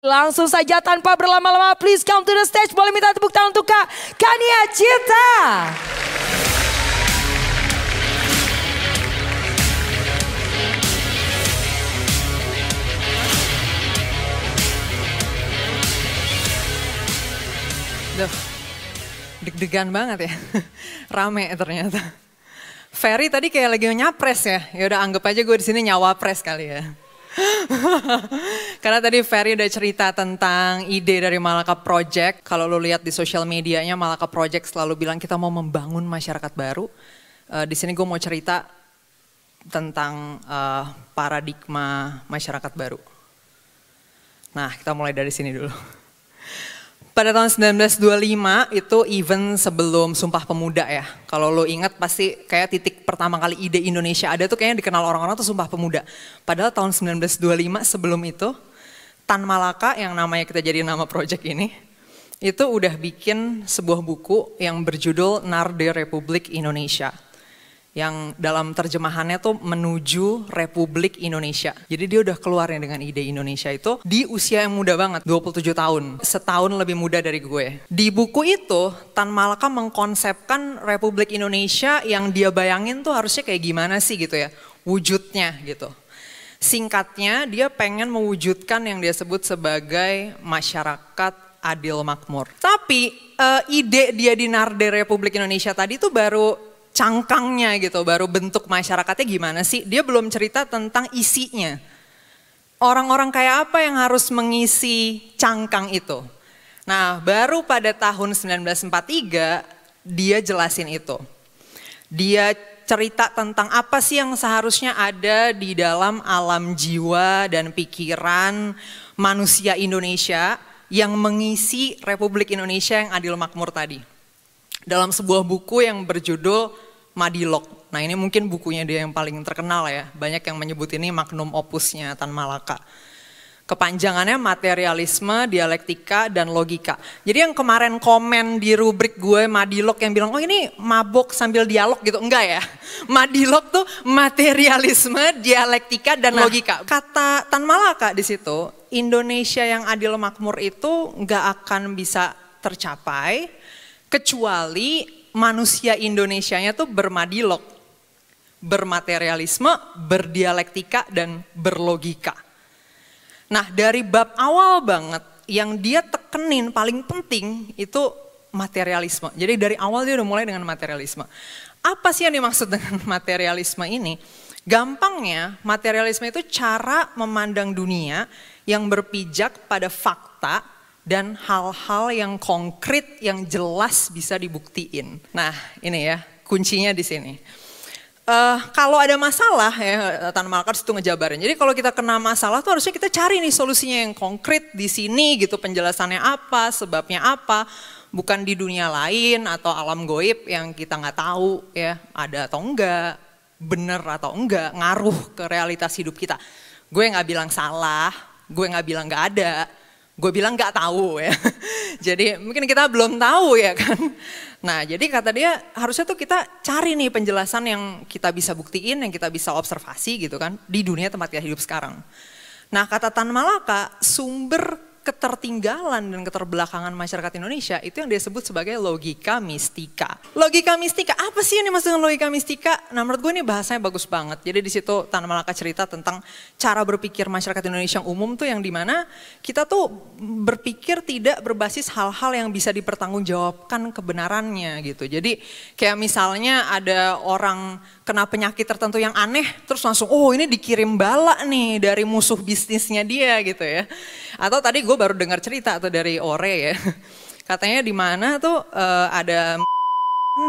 Langsung saja tanpa berlama-lama, please come to the stage. Boleh minta tepuk tangan untuk Kak Kania Cita. Duh, deg-degan banget ya. Rame ternyata. Ferry tadi kayak lagi nyapres ya. Ya udah anggap aja gue di sini nyawapres kali ya. Karena tadi Ferry udah cerita tentang ide dari Malaka Project. Kalau lo lihat di sosial medianya, Malaka Project selalu bilang kita mau membangun masyarakat baru. Di sini gue mau cerita tentang paradigma masyarakat baru. Nah, kita mulai dari sini dulu. Pada tahun 1925 itu event sebelum Sumpah Pemuda ya. Kalau lo ingat pasti kayak titik pertama kali ide Indonesia ada tuh kayaknya dikenal orang-orang tuh Sumpah Pemuda. Padahal tahun 1925 sebelum itu Tan Malaka yang namanya kita jadi nama project ini itu udah bikin sebuah buku yang berjudul Narde Republik Indonesia. Yang dalam terjemahannya tuh menuju Republik Indonesia. Jadi dia udah keluarnya dengan ide Indonesia itu di usia yang muda banget, 27 tahun. Setahun lebih muda dari gue. Di buku itu, Tan Malaka mengkonsepkan Republik Indonesia yang dia bayangin tuh harusnya kayak gimana sih gitu ya. Wujudnya gitu. Singkatnya, dia pengen mewujudkan yang dia sebut sebagai masyarakat adil makmur. Tapi ide dia di Narde Republik Indonesia tadi tuh baru cangkangnya gitu, baru bentuk masyarakatnya gimana sih. Dia belum cerita tentang isinya. Orang-orang kayak apa yang harus mengisi cangkang itu. Nah baru pada tahun 1943 dia jelasin itu. Dia cerita tentang apa sih yang seharusnya ada di dalam alam jiwa dan pikiran manusia Indonesia yang mengisi Republik Indonesia yang adil makmur tadi. Dalam sebuah buku yang berjudul Madilog. Nah ini mungkin bukunya dia yang paling terkenal ya. Banyak yang menyebut ini magnum opusnya Tan Malaka. Kepanjangannya materialisme, dialektika, dan logika. Jadi yang kemarin komen di rubrik gue Madilog yang bilang, oh ini mabok sambil dialog gitu. Enggak ya. Madilog tuh materialisme, dialektika, dan logika. Kata Tan Malaka di situ, Indonesia yang adil makmur itu nggak akan bisa tercapai kecuali manusia Indonesianya tuh bermadilog, bermaterialisme, berdialektika, dan berlogika. Nah dari bab awal banget yang dia tekenin paling penting itu materialisme. Jadi dari awal dia udah mulai dengan materialisme. Apa sih yang dimaksud dengan materialisme ini? Gampangnya materialisme itu cara memandang dunia yang berpijak pada fakta dan hal-hal yang konkret, yang jelas bisa dibuktiin. Nah ini ya kuncinya di sini. Kalau ada masalah ya Tan Malaka itu ngejabarin. Jadi kalau kita kena masalah tuh harusnya kita cari nih solusinya yang konkret di sini gitu. Penjelasannya apa, sebabnya apa. Bukan di dunia lain atau alam goib yang kita nggak tahu ya ada atau enggak, bener atau enggak, ngaruh ke realitas hidup kita. Gue nggak bilang salah, gue nggak bilang nggak ada. Gue bilang nggak tahu ya, jadi mungkin kita belum tahu ya kan. Nah jadi kata dia harusnya tuh kita cari nih penjelasan yang kita bisa buktiin, yang kita bisa observasi gitu kan. Di dunia tempat kita hidup sekarang. Nah kata Tan Malaka sumber ketertinggalan dan keterbelakangan masyarakat Indonesia itu yang dia sebut sebagai logika mistika. Logika mistika, apa sih yang dimaksud dengan logika mistika? Nah menurut gue ini bahasanya bagus banget. Jadi di situ Tan Malaka cerita tentang cara berpikir masyarakat Indonesia yang umum tuh yang dimana kita tuh berpikir tidak berbasis hal-hal yang bisa dipertanggungjawabkan kebenarannya gitu. Jadi kayak misalnya ada orang kena penyakit tertentu yang aneh terus langsung oh ini dikirim bala nih dari musuh bisnisnya dia gitu ya. Atau tadi gue baru dengar cerita tuh dari Ore ya. Katanya di mana tuh ada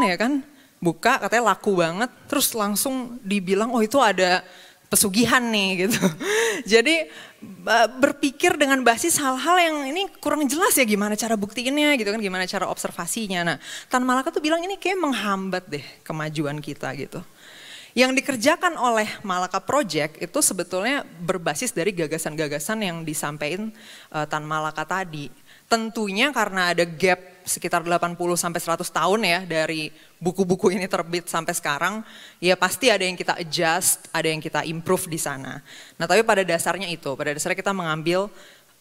ya kan buka katanya laku banget terus langsung dibilang oh itu ada pesugihan nih gitu. Jadi berpikir dengan basis hal-hal yang ini kurang jelas ya gimana cara buktiinnya gitu kan, gimana cara observasinya. Nah Tan Malaka tuh bilang ini kayak menghambat deh kemajuan kita gitu. Yang dikerjakan oleh Malaka Project itu sebetulnya berbasis dari gagasan-gagasan yang disampaikan Tan Malaka tadi. Tentunya karena ada gap sekitar 80 sampai 100 tahun ya dari buku-buku ini terbit sampai sekarang, ya pasti ada yang kita adjust, ada yang kita improve di sana. Nah, tapi pada dasarnya kita mengambil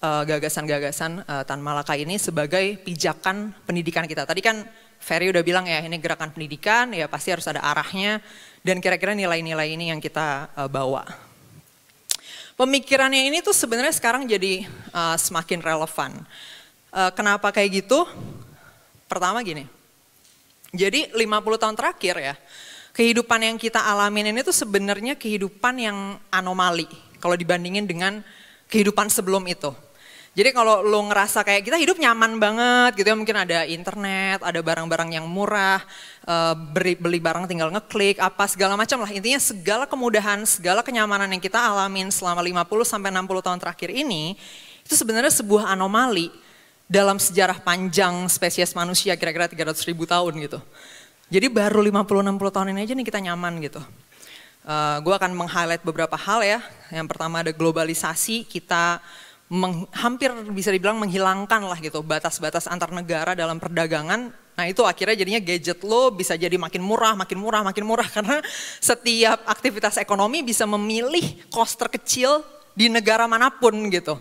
gagasan-gagasan Tan Malaka ini sebagai pijakan pendidikan kita. Tadi kan Ferry udah bilang ya ini gerakan pendidikan ya pasti harus ada arahnya dan kira-kira nilai-nilai ini yang kita bawa. Pemikirannya ini tuh sebenarnya sekarang jadi semakin relevan. Kenapa kayak gitu? Pertama gini, jadi 50 tahun terakhir ya, kehidupan yang kita alamin ini tuh sebenarnya kehidupan yang anomali kalau dibandingin dengan kehidupan sebelum itu. Jadi kalau lo ngerasa kayak kita hidup nyaman banget gitu ya, mungkin ada internet, ada barang-barang yang murah, beli barang tinggal ngeklik, apa segala macam lah. Intinya segala kemudahan, segala kenyamanan yang kita alamin selama 50-60 tahun terakhir ini, itu sebenarnya sebuah anomali dalam sejarah panjang spesies manusia kira-kira 300.000 tahun gitu. Jadi baru 50-60 tahun ini aja nih kita nyaman gitu. Gue akan meng-highlight beberapa hal ya. Yang pertama ada globalisasi, kita hampir bisa dibilang menghilangkan lah gitu batas-batas antar negara dalam perdagangan. Nah itu akhirnya jadinya gadget lo bisa jadi makin murah karena setiap aktivitas ekonomi bisa memilih cost terkecil di negara manapun gitu.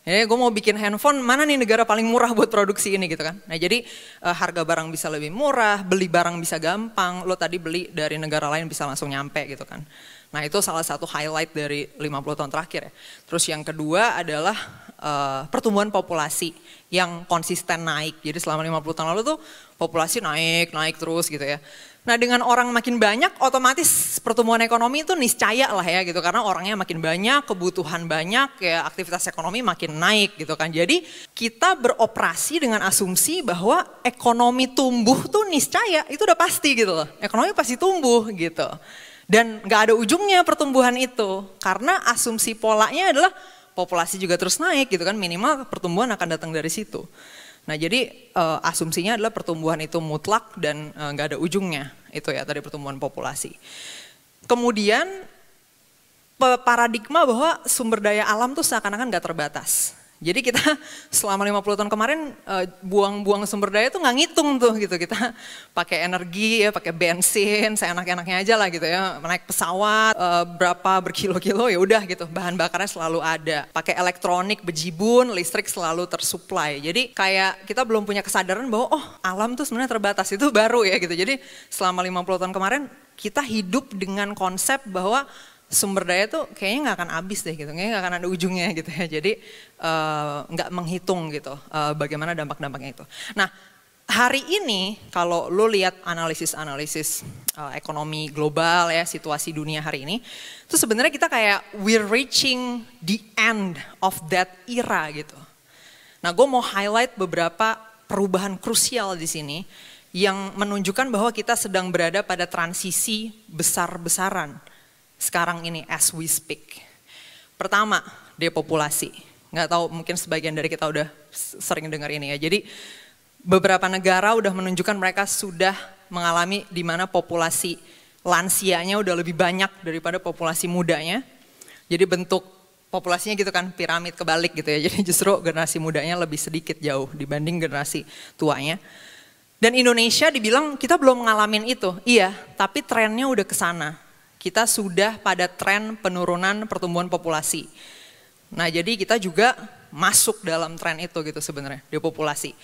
Ya, gue mau bikin handphone, mana nih negara paling murah buat produksi ini gitu kan. Nah jadi harga barang bisa lebih murah, beli barang bisa gampang, lo tadi beli dari negara lain bisa langsung nyampe gitu kan. Nah itu salah satu highlight dari 50 tahun terakhir ya. Terus yang kedua adalah pertumbuhan populasi yang konsisten naik. Jadi selama 50 tahun lalu tuh populasi naik terus gitu ya. Nah dengan orang makin banyak otomatis pertumbuhan ekonomi itu niscaya lah ya gitu. Karena orangnya makin banyak, kebutuhan banyak, ya aktivitas ekonomi makin naik gitu kan. Jadi kita beroperasi dengan asumsi bahwa ekonomi tumbuh tuh niscaya, itu udah pasti gitu loh. Ekonomi pasti tumbuh gitu. Dan gak ada ujungnya pertumbuhan itu. Karena asumsi polanya adalah populasi juga terus naik gitu kan. Minimal pertumbuhan akan datang dari situ. Nah jadi asumsinya adalah pertumbuhan itu mutlak dan nggak ada ujungnya itu ya tadi pertumbuhan populasi. Kemudian paradigma bahwa sumber daya alam tuh seakan-akan nggak terbatas. Jadi kita selama 50 tahun kemarin buang-buang sumber daya tuh nggak ngitung tuh gitu. Kita pakai energi ya, pakai bensin, seenak-enaknya aja lah gitu ya. Naik pesawat berapa berkilo-kilo ya udah gitu. Bahan bakarnya selalu ada. Pakai elektronik, bejibun, listrik selalu tersuplai. Jadi kayak kita belum punya kesadaran bahwa oh alam tuh sebenarnya terbatas, itu baru ya gitu. Jadi selama 50 tahun kemarin kita hidup dengan konsep bahwa sumber daya tuh kayaknya nggak akan habis deh gitu, kayaknya nggak akan ada ujungnya gitu ya. Jadi nggak menghitung gitu bagaimana dampak-dampaknya itu. Nah hari ini kalau lo lihat analisis ekonomi global ya, situasi dunia hari ini, itu sebenarnya kita kayak we're reaching the end of that era gitu. Nah gue mau highlight beberapa perubahan krusial di sini yang menunjukkan bahwa kita sedang berada pada transisi besar-besaran sekarang ini as we speak. Pertama, depopulasi. Nggak tahu mungkin sebagian dari kita udah sering dengar ini ya. Jadi beberapa negara udah menunjukkan mereka sudah mengalami di mana populasi lansianya udah lebih banyak daripada populasi mudanya. Jadi bentuk populasinya gitu kan piramid kebalik gitu ya. Jadi justru generasi mudanya lebih sedikit jauh dibanding generasi tuanya. Dan Indonesia dibilang kita belum ngalamin itu. Iya, tapi trennya udah ke sana. Kita sudah pada tren penurunan pertumbuhan populasi. Nah jadi kita juga masuk dalam tren itu gitu sebenarnya, depopulasi.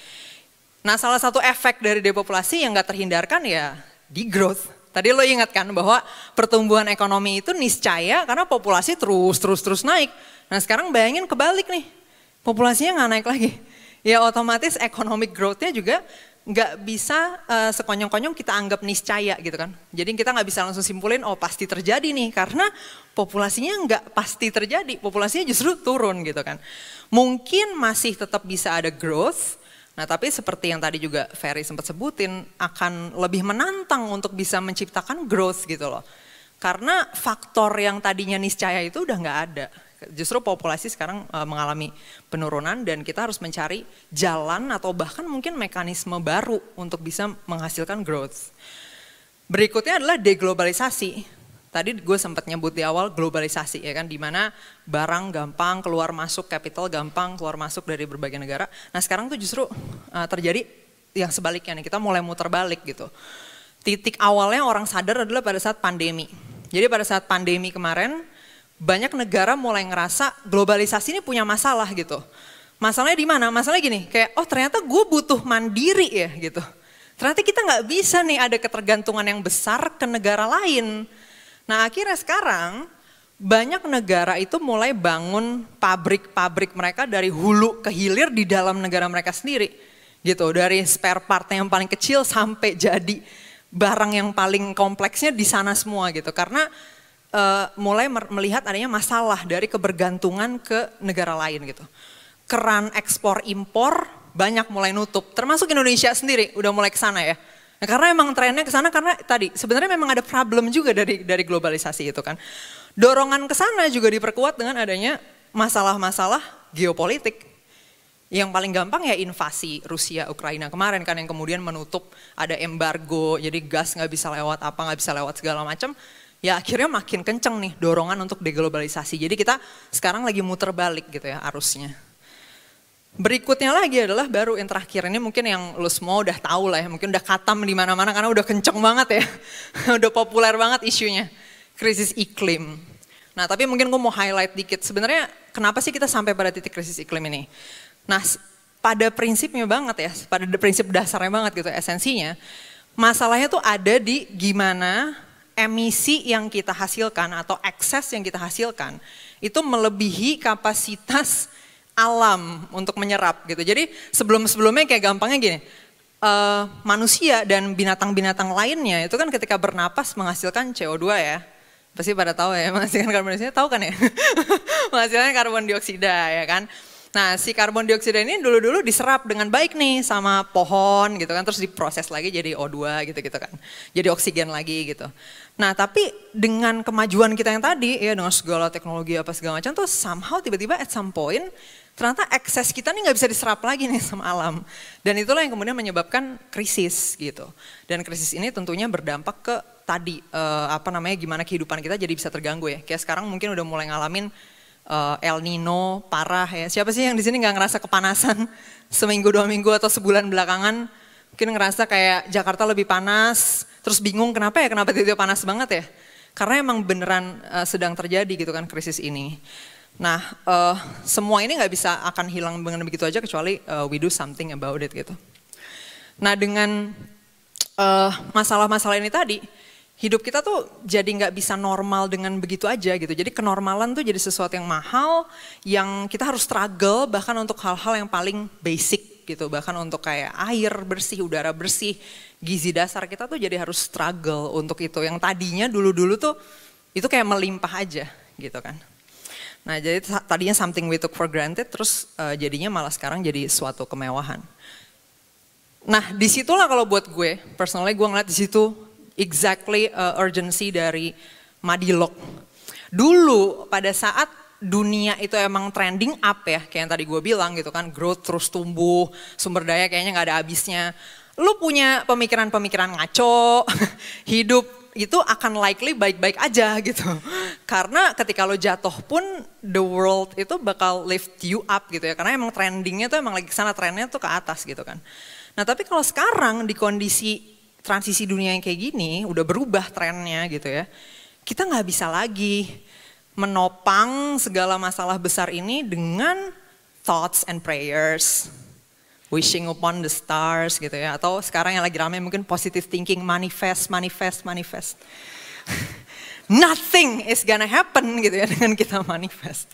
Nah salah satu efek dari depopulasi yang gak terhindarkan ya degrowth. Tadi lo ingat kan bahwa pertumbuhan ekonomi itu niscaya karena populasi terus naik. Nah sekarang bayangin kebalik nih, populasinya gak naik lagi. Ya otomatis economic growth-nya juga nggak bisa sekonyong-konyong kita anggap niscaya gitu kan. Jadi kita nggak bisa langsung simpulin oh pasti terjadi nih karena populasinya nggak pasti terjadi, populasinya justru turun gitu kan. Mungkin masih tetap bisa ada growth, nah tapi seperti yang tadi juga Ferry sempat sebutin akan lebih menantang untuk bisa menciptakan growth gitu loh. Karena faktor yang tadinya niscaya itu udah nggak ada. Justru populasi sekarang mengalami penurunan dan kita harus mencari jalan atau bahkan mungkin mekanisme baru untuk bisa menghasilkan growth. Berikutnya adalah deglobalisasi. Tadi gue sempat nyebut di awal globalisasi ya kan, dimana barang gampang keluar masuk, capital gampang keluar masuk dari berbagai negara. Nah sekarang tuh justru terjadi yang sebaliknya nih, kita mulai muter balik gitu. Titik awalnya orang sadar adalah pada saat pandemi. Jadi pada saat pandemi kemarin, banyak negara mulai ngerasa globalisasi ini punya masalah gitu. Masalahnya di mana? Masalahnya gini, kayak oh ternyata gue butuh mandiri ya gitu. Ternyata kita nggak bisa nih ada ketergantungan yang besar ke negara lain. Nah akhirnya sekarang banyak negara itu mulai bangun pabrik-pabrik mereka dari hulu ke hilir di dalam negara mereka sendiri. Gitu, dari spare part yang paling kecil sampai jadi barang yang paling kompleksnya di sana semua gitu. Karena mulai melihat adanya masalah dari kebergantungan ke negara lain gitu. Keran ekspor impor banyak mulai nutup, termasuk Indonesia sendiri udah mulai ke sana ya. Nah, karena emang trennya ke sana karena tadi sebenarnya memang ada problem juga dari globalisasi itu kan. Dorongan ke sana juga diperkuat dengan adanya masalah-masalah geopolitik. Yang paling gampang ya invasi Rusia Ukraina kemarin kan yang kemudian menutup ada embargo, jadi gas nggak bisa lewat apa nggak bisa lewat segala macam. Ya akhirnya makin kenceng nih dorongan untuk deglobalisasi. Jadi kita sekarang lagi muter balik gitu ya arusnya. Berikutnya lagi adalah baru yang terakhir ini mungkin yang lu semua udah tahu lah ya, mungkin udah katam di mana-mana karena udah kenceng banget ya, udah populer banget isunya, krisis iklim. Nah tapi mungkin gue mau highlight dikit, sebenarnya kenapa sih kita sampai pada titik krisis iklim ini? Nah pada prinsipnya banget ya, pada prinsip dasarnya banget gitu esensinya, masalahnya tuh ada di gimana emisi yang kita hasilkan atau ekses yang kita hasilkan itu melebihi kapasitas alam untuk menyerap gitu. Jadi sebelumnya kayak gampangnya gini, manusia dan binatang-binatang lainnya itu kan ketika bernapas menghasilkan CO2 ya. Pasti pada tahu ya, menghasilkan karbon dioksida, tahu kan ya? Menghasilkan karbon dioksida ya kan. Nah si karbon dioksida ini dulu-dulu diserap dengan baik nih sama pohon gitu kan, terus diproses lagi jadi O2 gitu-gitu kan. Jadi oksigen lagi gitu. Nah tapi dengan kemajuan kita yang tadi ya dengan segala teknologi apa segala macam tuh somehow tiba-tiba at some point ternyata ekses kita nih nggak bisa diserap lagi nih sama alam. Dan itulah yang kemudian menyebabkan krisis gitu. Dan krisis ini tentunya berdampak ke tadi gimana kehidupan kita jadi bisa terganggu ya. Kayak sekarang mungkin udah mulai ngalamin El Nino parah ya. Siapa sih yang di sini nggak ngerasa kepanasan seminggu 2 minggu atau sebulan belakangan? Mungkin ngerasa kayak Jakarta lebih panas, terus bingung kenapa tiba-tiba panas banget ya? Karena emang beneran sedang terjadi gitu kan krisis ini. Nah semua ini nggak bisa akan hilang dengan begitu aja kecuali we do something about it gitu. Nah dengan masalah-masalah ini tadi, hidup kita tuh jadi nggak bisa normal dengan begitu aja gitu. Jadi kenormalan tuh jadi sesuatu yang mahal, yang kita harus struggle bahkan untuk hal-hal yang paling basic gitu. Bahkan untuk kayak air bersih, udara bersih, gizi dasar kita tuh jadi harus struggle untuk itu. Yang tadinya dulu-dulu tuh itu kayak melimpah aja gitu kan. Nah jadi tadinya something we took for granted terus jadinya malah sekarang jadi suatu kemewahan. Nah disitulah kalau buat gue, personally gue ngeliat disitu exactly urgency dari Madilog. Dulu pada saat dunia itu emang trending up ya, kayak yang tadi gue bilang gitu kan, growth terus tumbuh, sumber daya kayaknya gak ada habisnya. Lu punya pemikiran-pemikiran ngaco, hidup itu akan likely baik-baik aja gitu. Karena ketika lo jatuh pun the world itu bakal lift you up gitu ya. Karena emang trendingnya tuh emang lagi kesana, trennya tuh ke atas gitu kan. Nah tapi kalau sekarang di kondisi transisi dunia yang kayak gini, udah berubah trennya gitu ya. Kita nggak bisa lagi menopang segala masalah besar ini dengan thoughts and prayers. Wishing upon the stars gitu ya. Atau sekarang yang lagi ramai mungkin positive thinking, manifest. Nothing is gonna happen gitu ya dengan kita manifest.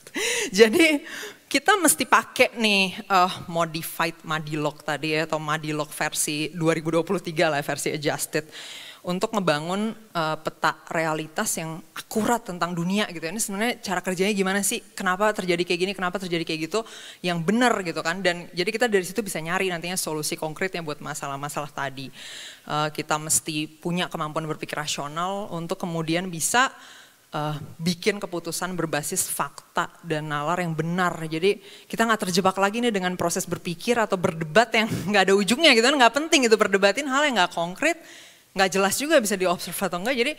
Jadi kita mesti pakai nih modified Madilog tadi ya, atau Madilog versi 2023 lah, versi adjusted. Untuk ngebangun peta realitas yang akurat tentang dunia gitu. Ini sebenarnya cara kerjanya gimana sih? Kenapa terjadi kayak gini? Kenapa terjadi kayak gitu? Yang benar gitu kan. Dan jadi kita dari situ bisa nyari nantinya solusi konkretnya buat masalah-masalah tadi. Kita mesti punya kemampuan berpikir rasional untuk kemudian bisa bikin keputusan berbasis fakta dan nalar yang benar. Jadi kita nggak terjebak lagi nih dengan proses berpikir atau berdebat yang nggak ada ujungnya gitu kan. Nggak penting itu berdebatin hal yang nggak konkret. Nggak jelas juga bisa diobserv atau enggak, jadi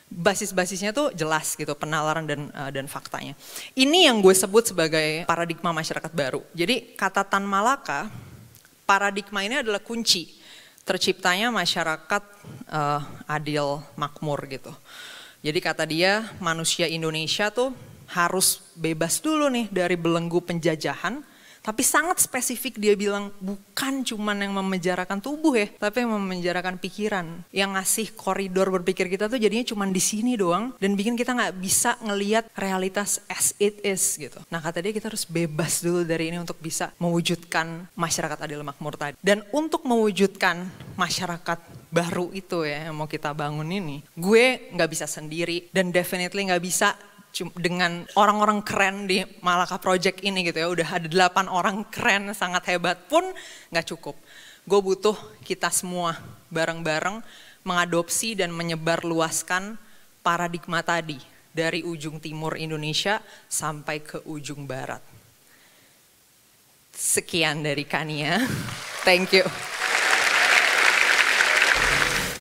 basis-basisnya tuh jelas gitu, penalaran dan faktanya. Ini yang gue sebut sebagai paradigma masyarakat baru. Jadi kata Tan Malaka, paradigma ini adalah kunci terciptanya masyarakat adil makmur gitu. Jadi kata dia manusia Indonesia tuh harus bebas dulu nih dari belenggu penjajahan, Tapi sangat spesifik dia bilang bukan cuman yang memenjarakan tubuh ya, tapi yang memenjarakan pikiran. Yang ngasih koridor berpikir kita tuh jadinya cuman di sini doang dan bikin kita nggak bisa ngelihat realitas as it is gitu. Nah kata dia kita harus bebas dulu dari ini untuk bisa mewujudkan masyarakat adil makmur tadi. Dan untuk mewujudkan masyarakat baru itu ya yang mau kita bangun ini, gue nggak bisa sendiri dan definitely nggak bisa dengan orang-orang keren di Malaka Project ini gitu ya, udah ada 8 orang keren sangat hebat pun gak cukup. Gue butuh kita semua bareng-bareng mengadopsi dan menyebarluaskan paradigma tadi dari ujung timur Indonesia sampai ke ujung barat. Sekian dari Kania, thank you.